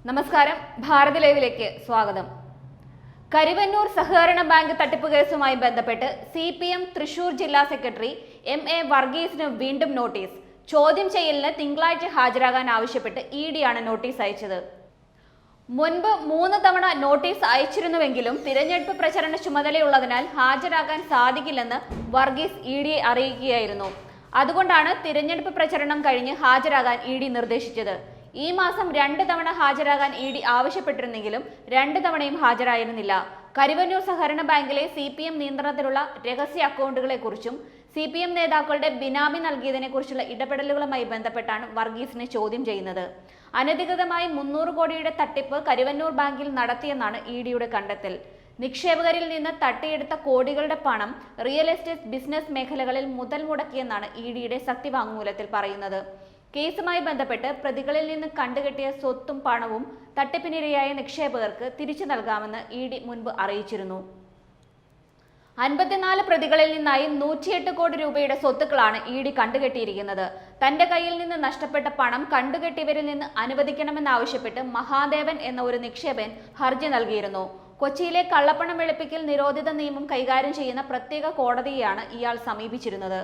നമസ്കാരം, ഭാരത് ലൈവിലേക്ക് സ്വാഗതം. കരിവന്നൂർ സഹകരണ ബാങ്ക് തട്ടിപ്പ് കേസുമായി ബന്ധപ്പെട്ട് CPM തൃശൂർ ജില്ലാ സെക്രട്ടറി MA വർഗീസിന് വീണ്ടും നോട്ടീസ്. ചോദ്യം ചെയ്യലിന് തിങ്കളാഴ്ച ഹാജരാകാൻ ആവശ്യപ്പെട്ട് ED ആണ് നോട്ടീസ് അയച്ചത്. മുൻപ് 3 തവണ നോട്ടീസ് അയച്ചിരുന്നുവെങ്കിലും തിരഞ്ഞെടുപ്പ് പ്രചരണ ചുമതലയുള്ളതിനാൽ ഹാജരാകാൻ സാധിക്കില്ലെന്ന് വർഗീസ് EDയെ അറിയിക്കുകയായിരുന്നു. അതുകൊണ്ടാണ് തിരഞ്ഞെടുപ്പ് പ്രചരണം കഴിഞ്ഞ് ഹാജരാകാൻ ED നിർദ്ദേശിച്ചത്. ഈ മാസം 2 തവണ ഹാജരാകാൻ ED ആവശ്യപ്പെട്ടിരുന്നെങ്കിലും 2 തവണയും ഹാജരായിരുന്നില്ല. കരിവന്നൂർ സഹകരണ ബാങ്കിലെ CPM നിയന്ത്രണത്തിലുള്ള രഹസ്യ അക്കൗണ്ടുകളെക്കുറിച്ചും CPM നേതാക്കളുടെ ബിനാമി നൽകിയതിനെക്കുറിച്ചുള്ള ഇടപെടലുകളുമായി ബന്ധപ്പെട്ടാണ് വർഗീസിനെ ചോദ്യം ചെയ്യുന്നത്. അനധികൃതമായി 300 കോടിയുടെ തട്ടിപ്പ് കരിവന്നൂർ ബാങ്കിൽ നടത്തിയെന്നാണ് EDയുടെ കണ്ടെത്തൽ. നിക്ഷേപകരിൽ നിന്ന് തട്ടിയെടുത്ത കോടികളുടെ പണം റിയൽ എസ്റ്റേറ്റ് ബിസിനസ് മേഖലകളിൽ മുതൽ മുടക്കിയെന്നാണ് EDയുടെ സത്യവാങ്മൂലത്തിൽ പറയുന്നത്. കേസുമായി ബന്ധപ്പെട്ട് പ്രതികളിൽ നിന്ന് കണ്ടുകെട്ടിയ സ്വത്തും പണവും തട്ടിപ്പിനിരയായ നിക്ഷേപകർക്ക് തിരിച്ചു നൽകാമെന്ന് ED മുൻപ് അറിയിച്ചിരുന്നു. 54 പ്രതികളിൽ നിന്നായി 108 കോടി രൂപയുടെ സ്വത്തുക്കളാണ് ED കണ്ടുകെട്ടിയിരിക്കുന്നത്. തന്റെ കയ്യിൽ നിന്ന് നഷ്ടപ്പെട്ട പണം കണ്ടുകെട്ടിയവരിൽ നിന്ന് അനുവദിക്കണമെന്നാവശ്യപ്പെട്ട് മഹാദേവൻ എന്ന ഒരു നിക്ഷേപകൻ ഹർജി നൽകിയിരുന്നു. കൊച്ചിയിലെ കള്ളപ്പണം വെളുപ്പിക്കൽ നിരോധിത നിയമം കൈകാര്യം ചെയ്യുന്ന പ്രത്യേക കോടതിയെയാണ് ഇയാൾ സമീപിച്ചിരുന്നത്.